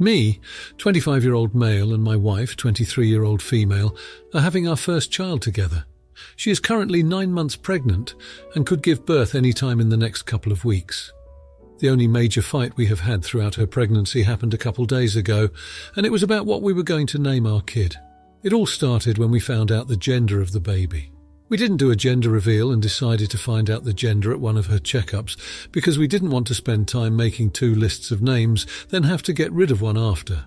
Me, 25-year-old male, and my wife, 23-year-old female, are having our first child together. She is currently 9 months pregnant and could give birth any time in the next couple of weeks. The only major fight we have had throughout her pregnancy happened a couple days ago, and it was about what we were going to name our kid. It all started when we found out the gender of the baby. We didn't do a gender reveal and decided to find out the gender at one of her checkups because we didn't want to spend time making 2 lists of names, then have to get rid of one after.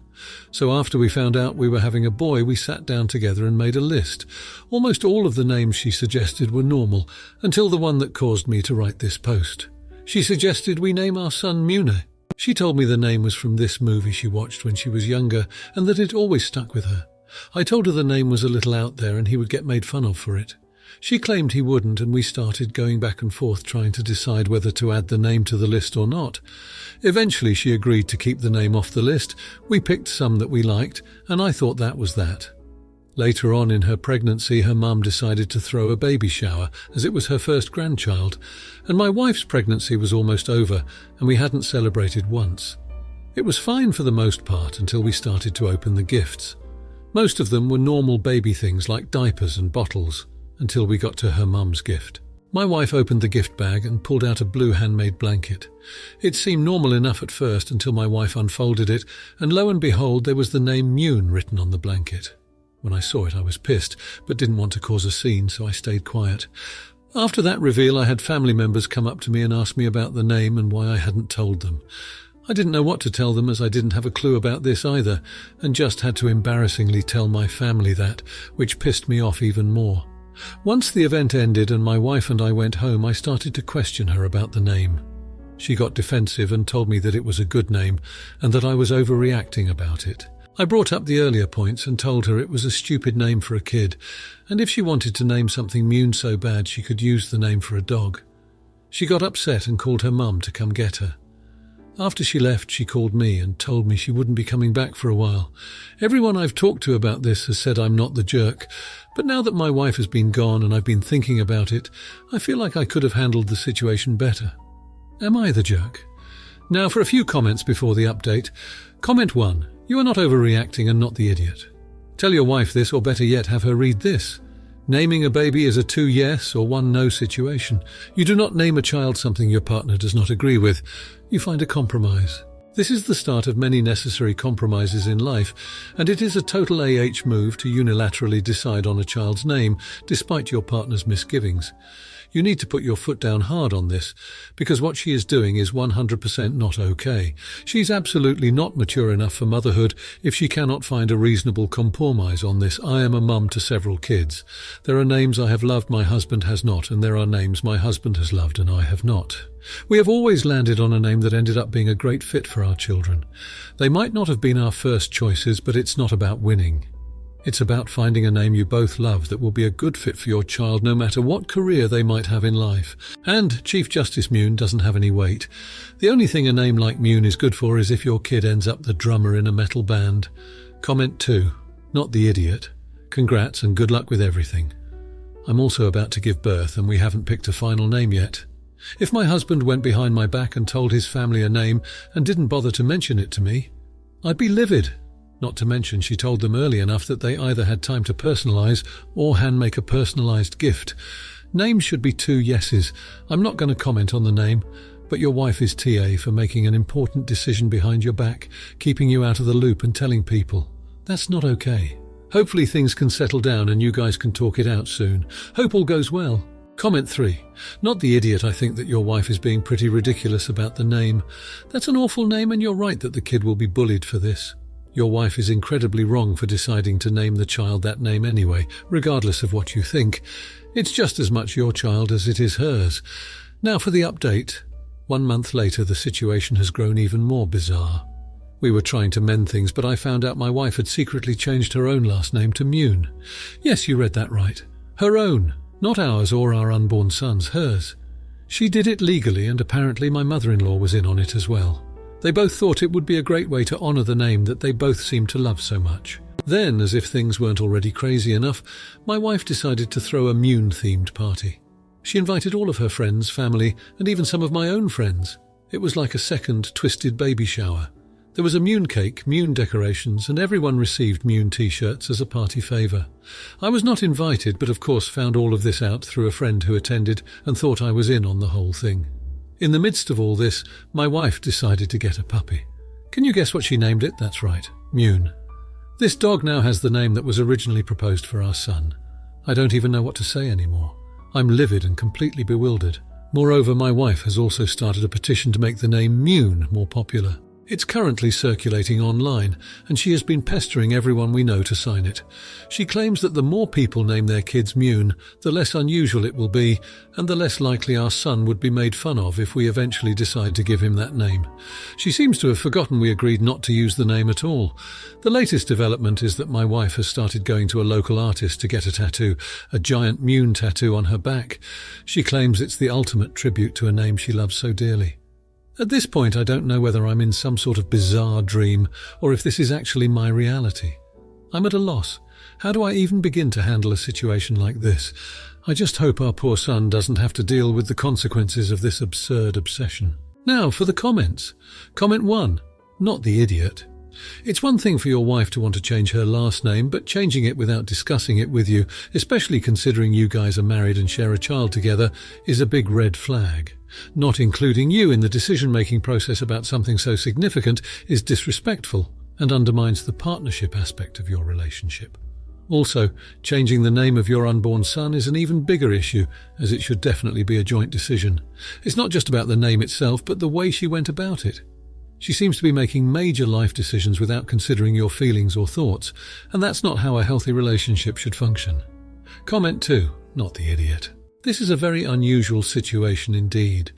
So after we found out we were having a boy, we sat down together and made a list. Almost all of the names she suggested were normal, until the one that caused me to write this post. She suggested we name our son Mune. She told me the name was from this movie she watched when she was younger and that it always stuck with her. I told her the name was a little out there and he would get made fun of for it. She claimed he wouldn't, and we started going back and forth trying to decide whether to add the name to the list or not. Eventually she agreed to keep the name off the list. We picked some that we liked, and I thought that was that. Later on in her pregnancy, her mum decided to throw a baby shower, as it was her first grandchild, and my wife's pregnancy was almost over, and we hadn't celebrated once. It was fine for the most part until we started to open the gifts. Most of them were normal baby things like diapers and bottles, until we got to her mum's gift. My wife opened the gift bag and pulled out a blue handmade blanket. It seemed normal enough at first until my wife unfolded it, and lo and behold, there was the name Mune written on the blanket. When I saw it, I was pissed, but didn't want to cause a scene, so I stayed quiet. After that reveal, I had family members come up to me and ask me about the name and why I hadn't told them. I didn't know what to tell them, as I didn't have a clue about this either, and just had to embarrassingly tell my family that, which pissed me off even more. Once the event ended and my wife and I went home, I started to question her about the name. She got defensive and told me that it was a good name and that I was overreacting about it. I brought up the earlier points and told her it was a stupid name for a kid, and if she wanted to name something Mune so bad, she could use the name for a dog. She got upset and called her mum to come get her. After she left, she called me and told me she wouldn't be coming back for a while. Everyone I've talked to about this has said I'm not the jerk, but now that my wife has been gone and I've been thinking about it, I feel like I could have handled the situation better. Am I the jerk? Now for a few comments before the update. Comment 1. You are not overreacting and not the idiot. Tell your wife this, or better yet, have her read this. Naming a baby is a 2 yes or 1 no situation. You do not name a child something your partner does not agree with. You find a compromise. This is the start of many necessary compromises in life, and it is a total move to unilaterally decide on a child's name, despite your partner's misgivings. You need to put your foot down hard on this, because what she is doing is 100% not okay. She's absolutely not mature enough for motherhood if she cannot find a reasonable compromise on this. I am a mum to several kids. There are names I have loved, my husband has not, and there are names my husband has loved and I have not. We have always landed on a name that ended up being a great fit for our children. They might not have been our first choices, but it's not about winning. It's about finding a name you both love that will be a good fit for your child no matter what career they might have in life. And Chief Justice Mune doesn't have any weight. The only thing a name like Mune is good for is if your kid ends up the drummer in a metal band. Comment 2. Not the idiot. Congrats and good luck with everything. I'm also about to give birth and we haven't picked a final name yet. If my husband went behind my back and told his family a name and didn't bother to mention it to me, I'd be livid. Not to mention she told them early enough that they either had time to personalise or hand-make a personalised gift. Names should be 2 yeses. I'm not going to comment on the name, but your wife is TA for making an important decision behind your back, keeping you out of the loop and telling people. That's not okay. Hopefully things can settle down and you guys can talk it out soon. Hope all goes well. Comment 3. Not the idiot. I think that your wife is being pretty ridiculous about the name. That's an awful name and you're right that the kid will be bullied for this. Your wife is incredibly wrong for deciding to name the child that name anyway, regardless of what you think. It's just as much your child as it is hers. Now for the update. 1 month later, the situation has grown even more bizarre. We were trying to mend things, but I found out my wife had secretly changed her own last name to Mune. Yes, you read that right. Her own. Not ours or our unborn son's, hers. She did it legally, and apparently my mother-in-law was in on it as well. They both thought it would be a great way to honour the name that they both seemed to love so much. Then, as if things weren't already crazy enough, my wife decided to throw a Mune-themed party. She invited all of her friends, family, and even some of my own friends. It was like a second twisted baby shower. There was a Mune cake, Mune decorations, and everyone received Mune t-shirts as a party favour. I was not invited, but of course found all of this out through a friend who attended and thought I was in on the whole thing. In the midst of all this, my wife decided to get a puppy. Can you guess what she named it? That's right, Mune. This dog now has the name that was originally proposed for our son. I don't even know what to say anymore. I'm livid and completely bewildered. Moreover, my wife has also started a petition to make the name Mune more popular. It's currently circulating online, and she has been pestering everyone we know to sign it. She claims that the more people name their kids Mune, the less unusual it will be, and the less likely our son would be made fun of if we eventually decide to give him that name. She seems to have forgotten we agreed not to use the name at all. The latest development is that my wife has started going to a local artist to get a tattoo, a giant Mune tattoo on her back. She claims it's the ultimate tribute to a name she loves so dearly. At this point, I don't know whether I'm in some sort of bizarre dream or if this is actually my reality. I'm at a loss. How do I even begin to handle a situation like this? I just hope our poor son doesn't have to deal with the consequences of this absurd obsession. Now for the comments. Comment 1. Not the idiot. It's one thing for your wife to want to change her last name, but changing it without discussing it with you, especially considering you guys are married and share a child together, is a big red flag. Not including you in the decision-making process about something so significant is disrespectful and undermines the partnership aspect of your relationship. Also, changing the name of your unborn son is an even bigger issue, as it should definitely be a joint decision. It's not just about the name itself, but the way she went about it. She seems to be making major life decisions without considering your feelings or thoughts, and that's not how a healthy relationship should function. Comment 2. Not the idiot. This is a very unusual situation indeed.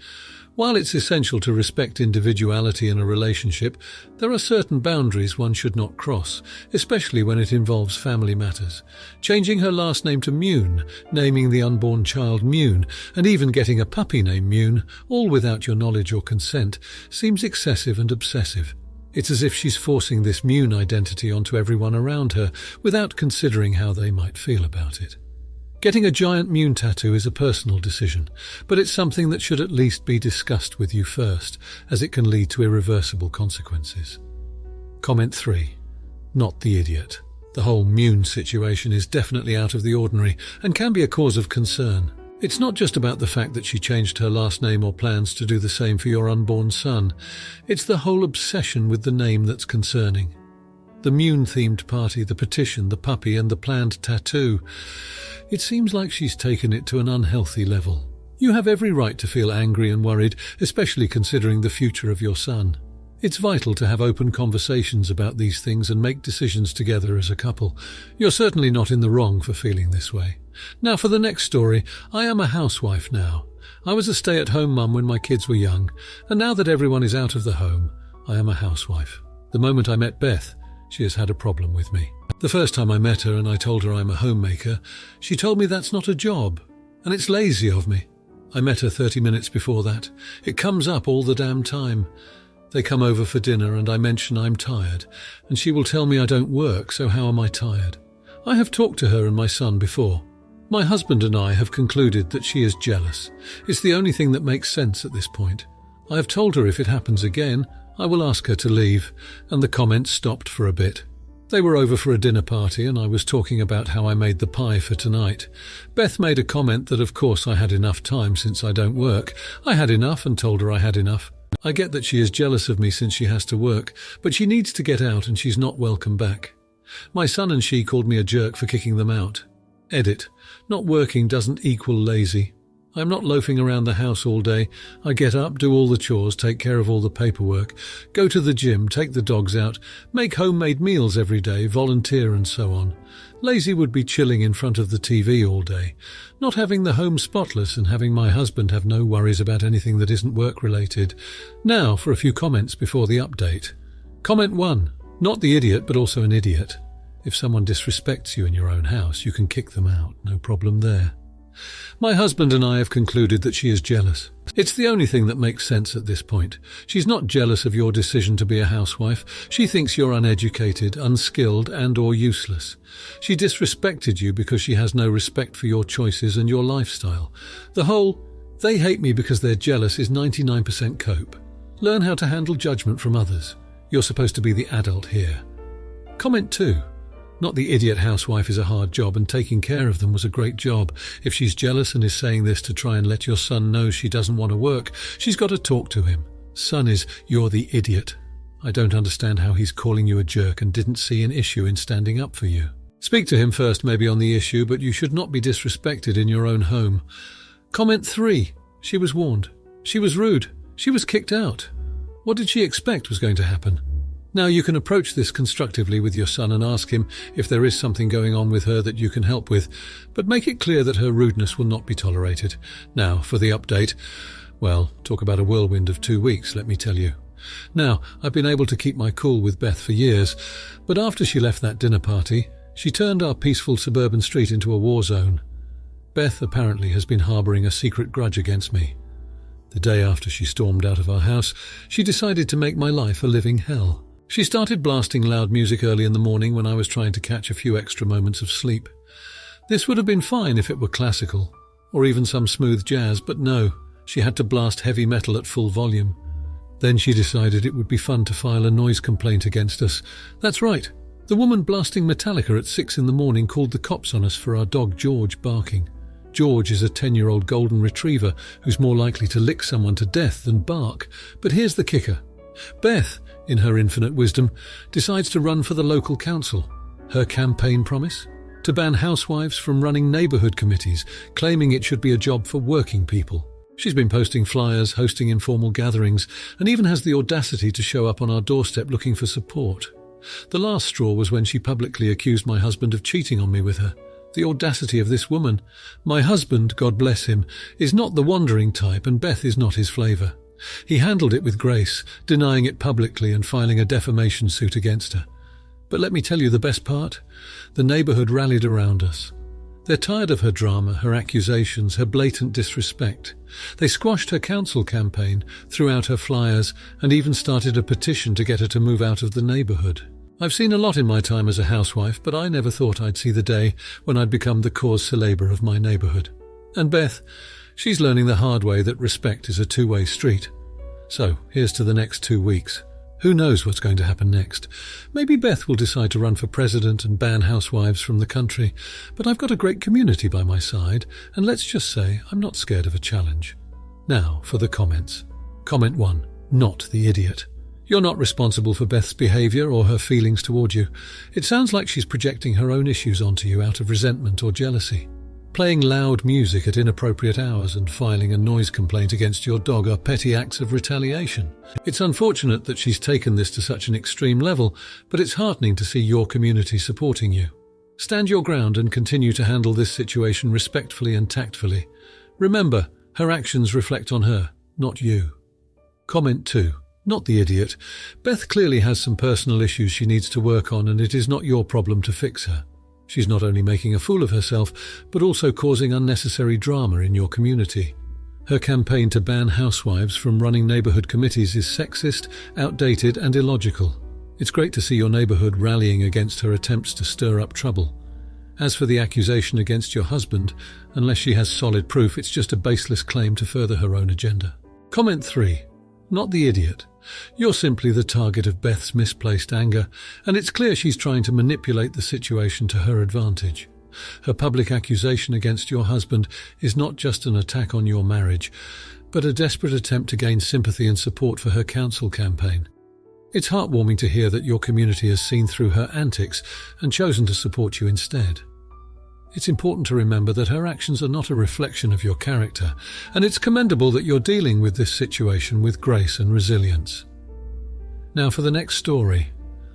While it's essential to respect individuality in a relationship, there are certain boundaries one should not cross, especially when it involves family matters. Changing her last name to Mune, naming the unborn child Mune, and even getting a puppy named Mune, all without your knowledge or consent, seems excessive and obsessive. It's as if she's forcing this Mune identity onto everyone around her, without considering how they might feel about it. Getting a giant Mune tattoo is a personal decision, but it's something that should at least be discussed with you first, as it can lead to irreversible consequences. Comment 3. Not the idiot. The whole Mune situation is definitely out of the ordinary and can be a cause of concern. It's not just about the fact that she changed her last name or plans to do the same for your unborn son. It's the whole obsession with the name that's concerning. The Mune-themed party, the petition, the puppy, and the planned tattoo. It seems like she's taken it to an unhealthy level. You have every right to feel angry and worried, especially considering the future of your son. It's vital to have open conversations about these things and make decisions together as a couple. You're certainly not in the wrong for feeling this way. Now for the next story. I am a housewife now. I was a stay-at-home mum when my kids were young, and now that everyone is out of the home, I am a housewife. The moment I met Beth, she has had a problem with me. The first time I met her and I told her I'm a homemaker, she told me that's not a job, and it's lazy of me. I met her 30 minutes before that. It comes up all the damn time. They come over for dinner and I mention I'm tired, and she will tell me I don't work, so how am I tired? I have talked to her and my son before. My husband and I have concluded that she is jealous. It's the only thing that makes sense at this point. I have told her if it happens again, I will ask her to leave, and the comments stopped for a bit. They were over for a dinner party and I was talking about how I made the pie for tonight. Beth made a comment that of course I had enough time since I don't work. I had enough and told her I had enough. I get that she is jealous of me since she has to work, but she needs to get out and she's not welcome back. My son and she called me a jerk for kicking them out. Edit. Not working doesn't equal lazy. I'm not loafing around the house all day. I get up, do all the chores, take care of all the paperwork, go to the gym, take the dogs out, make homemade meals every day, volunteer and so on. Lazy would be chilling in front of the TV all day, not having the home spotless and having my husband have no worries about anything that isn't work-related. Now for a few comments before the update. Comment 1. Not the idiot, but also an idiot. If someone disrespects you in your own house, you can kick them out. No problem there. My husband and I have concluded that she is jealous. It's the only thing that makes sense at this point. She's not jealous of your decision to be a housewife. She thinks you're uneducated, unskilled, and/or useless. She disrespected you because she has no respect for your choices and your lifestyle. The whole, they hate me because they're jealous is 99% cope. Learn how to handle judgment from others. You're supposed to be the adult here. Comment 2. Not the idiot housewife is a hard job, and taking care of them was a great job. If she's jealous and is saying this to try and let your son know she doesn't want to work, she's got to talk to him. Son is, you're the idiot. I don't understand how he's calling you a jerk and didn't see an issue in standing up for you. Speak to him first maybe on the issue, but you should not be disrespected in your own home. Comment 3. She was warned. She was rude. She was kicked out. What did she expect was going to happen? Now you can approach this constructively with your son and ask him if there is something going on with her that you can help with, but make it clear that her rudeness will not be tolerated. Now, for the update. Well, talk about a whirlwind of 2 weeks, let me tell you. Now, I've been able to keep my cool with Beth for years, but after she left that dinner party, she turned our peaceful suburban street into a war zone. Beth apparently has been harbouring a secret grudge against me. The day after she stormed out of our house, she decided to make my life a living hell. She started blasting loud music early in the morning when I was trying to catch a few extra moments of sleep. This would have been fine if it were classical, or even some smooth jazz, but no, she had to blast heavy metal at full volume. Then she decided it would be fun to file a noise complaint against us. That's right. The woman blasting Metallica at 6 in the morning called the cops on us for our dog George barking. George is a 10-year-old golden retriever who's more likely to lick someone to death than bark. But here's the kicker. Beth, in her infinite wisdom, decides to run for the local council. Her campaign promise? To ban housewives from running neighbourhood committees, claiming it should be a job for working people. She's been posting flyers, hosting informal gatherings, and even has the audacity to show up on our doorstep looking for support. The last straw was when she publicly accused my husband of cheating on me with her. The audacity of this woman. My husband, God bless him, is not the wandering type, and Beth is not his flavour. He handled it with grace, denying it publicly and filing a defamation suit against her. But let me tell you the best part. The neighbourhood rallied around us. They're tired of her drama, her accusations, her blatant disrespect. They squashed her council campaign, threw out her flyers, and even started a petition to get her to move out of the neighbourhood. I've seen a lot in my time as a housewife, but I never thought I'd see the day when I'd become the cause célèbre of my neighbourhood. And Beth, she's learning the hard way that respect is a two-way street. So, here's to the next 2 weeks. Who knows what's going to happen next? Maybe Beth will decide to run for president and ban housewives from the country, but I've got a great community by my side, and let's just say I'm not scared of a challenge. Now, for the comments. Comment 1. Not the idiot. You're not responsible for Beth's behaviour or her feelings toward you. It sounds like she's projecting her own issues onto you out of resentment or jealousy. Playing loud music at inappropriate hours and filing a noise complaint against your dog are petty acts of retaliation. It's unfortunate that she's taken this to such an extreme level, but it's heartening to see your community supporting you. Stand your ground and continue to handle this situation respectfully and tactfully. Remember, her actions reflect on her, not you. Comment 2. Not the idiot. Beth clearly has some personal issues she needs to work on, and it is not your problem to fix her. She's not only making a fool of herself, but also causing unnecessary drama in your community. Her campaign to ban housewives from running neighbourhood committees is sexist, outdated and illogical. It's great to see your neighbourhood rallying against her attempts to stir up trouble. As for the accusation against your husband, unless she has solid proof, it's just a baseless claim to further her own agenda. Comment 3. Not the idiot. You're simply the target of Beth's misplaced anger, and it's clear she's trying to manipulate the situation to her advantage. Her public accusation against your husband is not just an attack on your marriage, but a desperate attempt to gain sympathy and support for her council campaign. It's heartwarming to hear that your community has seen through her antics and chosen to support you instead. It's important to remember that her actions are not a reflection of your character, and it's commendable that you're dealing with this situation with grace and resilience. Now for the next story.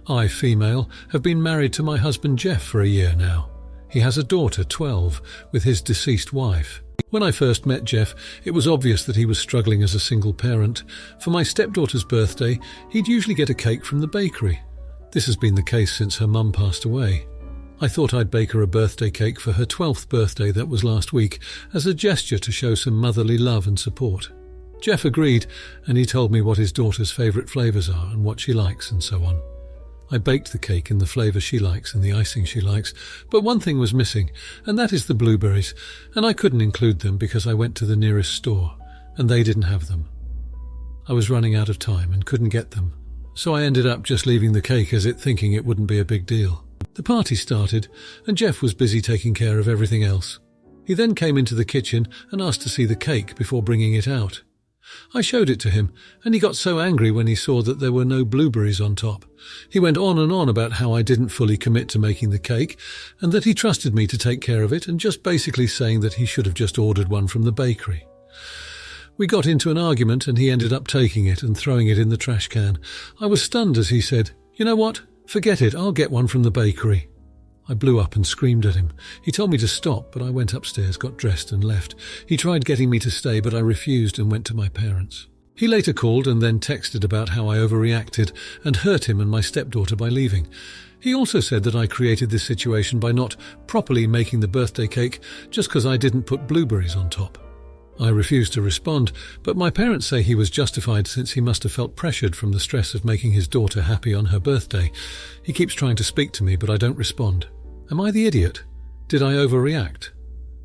I, female, have been married to my husband Jeff for a year now. He has a daughter, 12, with his deceased wife. When I first met Jeff, it was obvious that he was struggling as a single parent. For my stepdaughter's birthday, he'd usually get a cake from the bakery. This has been the case since her mum passed away. I thought I'd bake her a birthday cake for her 12th birthday that was last week, as a gesture to show some motherly love and support. Jeff agreed, and he told me what his daughter's favourite flavours are and what she likes and so on. I baked the cake in the flavour she likes and the icing she likes, but one thing was missing, and that is the blueberries, and I couldn't include them because I went to the nearest store, and they didn't have them. I was running out of time and couldn't get them. so I ended up just leaving the cake as it, thinking it wouldn't be a big deal. The party started, and Jeff was busy taking care of everything else. He then came into the kitchen and asked to see the cake before bringing it out. I showed it to him, and he got so angry when he saw that there were no blueberries on top. He went on and on about how I didn't fully commit to making the cake, and that he trusted me to take care of it, and just basically saying that he should have just ordered one from the bakery. We got into an argument, and he ended up taking it and throwing it in the trash can. I was stunned as he said, "You know what? Forget it, I'll get one from the bakery." I blew up and screamed at him. He told me to stop, but I went upstairs, got dressed and left. He tried getting me to stay, but I refused and went to my parents. He later called and then texted about how I overreacted and hurt him and my stepdaughter by leaving. He also said that I created this situation by not properly making the birthday cake just because I didn't put blueberries on top. I refused to respond, but my parents say he was justified since he must have felt pressured from the stress of making his daughter happy on her birthday. He keeps trying to speak to me, but I don't respond. Am I the idiot? Did I overreact?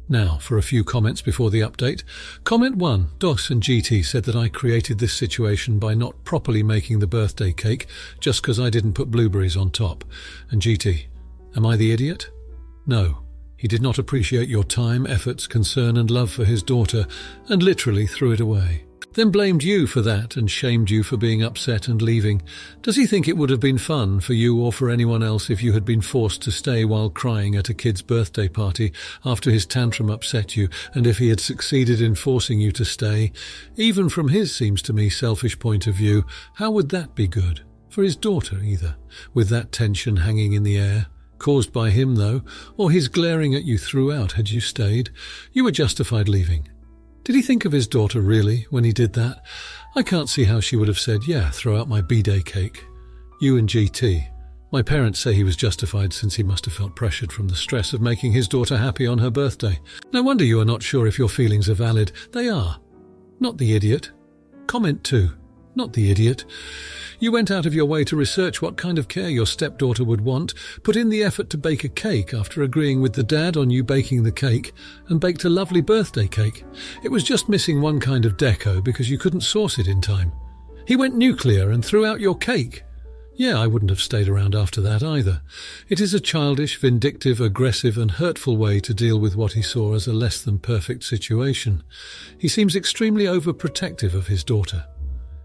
Now, for a few comments before the update. Comment 1. Dos and GT said that I created this situation by not properly making the birthday cake just because I didn't put blueberries on top. And GT, am I the idiot? No. He did not appreciate your time, efforts, concern and love for his daughter and literally threw it away. Then blamed you for that and shamed you for being upset and leaving. Does he think it would have been fun for you or for anyone else if you had been forced to stay while crying at a kid's birthday party after his tantrum upset you, and if he had succeeded in forcing you to stay? Even from his, seems to me, selfish point of view, how would that be good? For his daughter either, with that tension hanging in the air. Caused by him, though, or his glaring at you throughout had you stayed. You were justified leaving. Did he think of his daughter, really, when he did that? I can't see how she would have said, yeah, throw out my B-Day cake. You and GT. My parents say he was justified since he must have felt pressured from the stress of making his daughter happy on her birthday. No wonder you are not sure if your feelings are valid. They are. Not the idiot. Comment 2. Not the idiot. You went out of your way to research what kind of care your stepdaughter would want, put in the effort to bake a cake after agreeing with the dad on you baking the cake, and baked a lovely birthday cake. It was just missing one kind of deco because you couldn't source it in time. He went nuclear and threw out your cake. Yeah, I wouldn't have stayed around after that either. It is a childish, vindictive, aggressive and hurtful way to deal with what he saw as a less than perfect situation. He seems extremely overprotective of his daughter.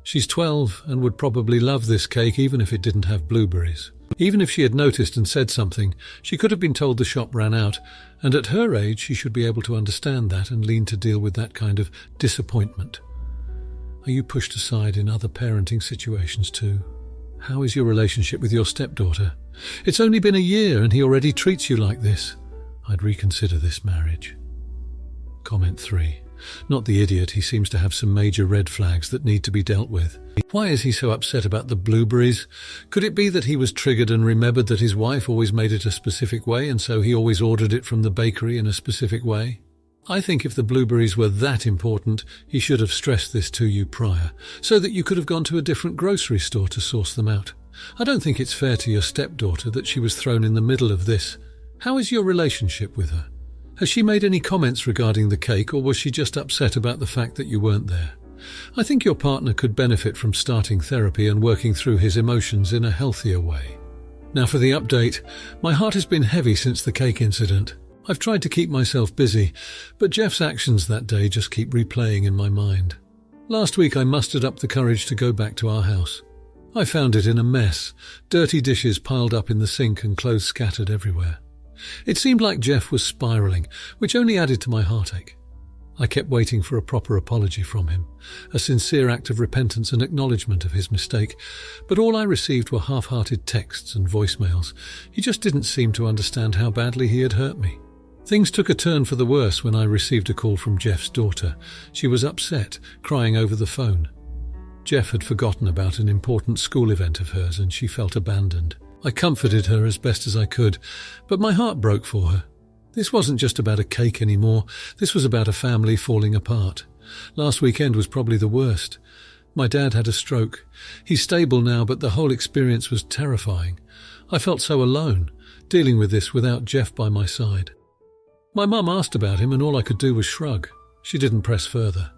She's 12 and would probably love this cake even if it didn't have blueberries. Even if she had noticed and said something, she could have been told the shop ran out, and at her age she should be able to understand that and learn to deal with that kind of disappointment. Are you pushed aside in other parenting situations too? How is your relationship with your stepdaughter? It's only been a year and he already treats you like this. I'd reconsider this marriage. Comment 3. Not the idiot, he seems to have some major red flags that need to be dealt with. Why is he so upset about the blueberries? Could it be that he was triggered and remembered that his wife always made it a specific way and so he always ordered it from the bakery in a specific way? I think if the blueberries were that important, he should have stressed this to you prior, so that you could have gone to a different grocery store to source them out. I don't think it's fair to your stepdaughter that she was thrown in the middle of this. How is your relationship with her? Has she made any comments regarding the cake, or was she just upset about the fact that you weren't there? I think your partner could benefit from starting therapy and working through his emotions in a healthier way. Now for the update. My heart has been heavy since the cake incident. I've tried to keep myself busy, but Jeff's actions that day just keep replaying in my mind. Last week I mustered up the courage to go back to our house. I found it in a mess, dirty dishes piled up in the sink and clothes scattered everywhere. It seemed like Jeff was spiraling, which only added to my heartache. I kept waiting for a proper apology from him, a sincere act of repentance and acknowledgement of his mistake, but all I received were half-hearted texts and voicemails. He just didn't seem to understand how badly he had hurt me. Things took a turn for the worse when I received a call from Jeff's daughter. She was upset, crying over the phone. Jeff had forgotten about an important school event of hers and she felt abandoned. I comforted her as best as I could, but my heart broke for her. This wasn't just about a cake anymore. This was about a family falling apart. Last weekend was probably the worst. My dad had a stroke. He's stable now, but the whole experience was terrifying. I felt so alone, dealing with this without Jeff by my side. My mum asked about him and all I could do was shrug. She didn't press further.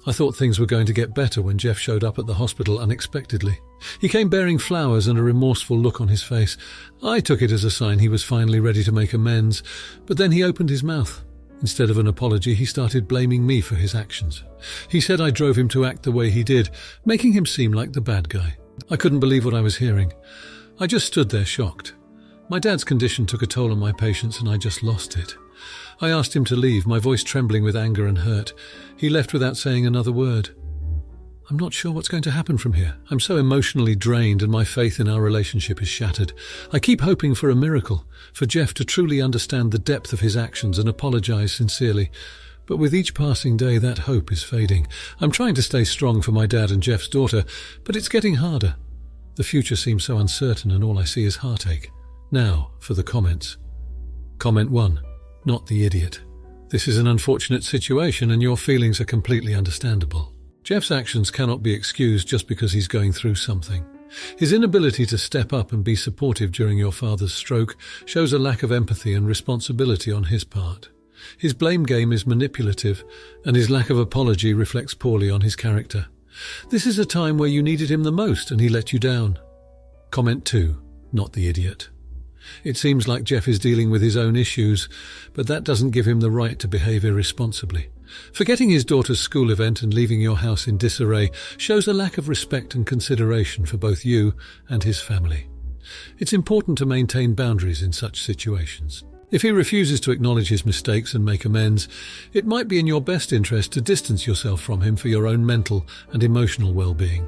I thought things were going to get better when Jeff showed up at the hospital unexpectedly. He came bearing flowers and a remorseful look on his face. I took it as a sign he was finally ready to make amends, but then he opened his mouth. Instead of an apology, he started blaming me for his actions. He said I drove him to act the way he did, making him seem like the bad guy. I couldn't believe what I was hearing. I just stood there shocked. My dad's condition took a toll on my patience and I just lost it. I asked him to leave, my voice trembling with anger and hurt. He left without saying another word. I'm not sure what's going to happen from here. I'm so emotionally drained and my faith in our relationship is shattered. I keep hoping for a miracle, for Jeff to truly understand the depth of his actions and apologize sincerely. But with each passing day, that hope is fading. I'm trying to stay strong for my dad and Jeff's daughter, but it's getting harder. The future seems so uncertain and all I see is heartache. Now, for the comments. Comment 1. Not the idiot. This is an unfortunate situation and your feelings are completely understandable. Jeff's actions cannot be excused just because he's going through something. His inability to step up and be supportive during your father's stroke shows a lack of empathy and responsibility on his part. His blame game is manipulative, and his lack of apology reflects poorly on his character. This is a time where you needed him the most and he let you down. Comment 2. Not the idiot. It seems like Jeff is dealing with his own issues, but that doesn't give him the right to behave irresponsibly. Forgetting his daughter's school event and leaving your house in disarray shows a lack of respect and consideration for both you and his family. It's important to maintain boundaries in such situations. If he refuses to acknowledge his mistakes and make amends, it might be in your best interest to distance yourself from him for your own mental and emotional well-being.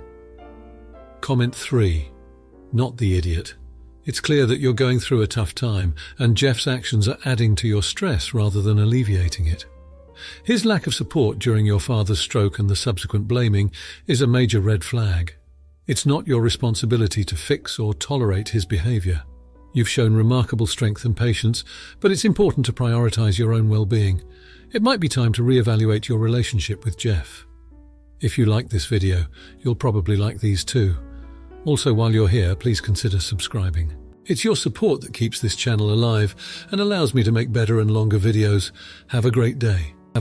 Comment 3. Not the idiot. It's clear that you're going through a tough time, and Jeff's actions are adding to your stress rather than alleviating it. His lack of support during your father's stroke and the subsequent blaming is a major red flag. It's not your responsibility to fix or tolerate his behavior. You've shown remarkable strength and patience, but it's important to prioritize your own well-being. It might be time to reevaluate your relationship with Jeff. If you like this video, you'll probably like these too. Also, while you're here, please consider subscribing. It's your support that keeps this channel alive and allows me to make better and longer videos. Have a great day.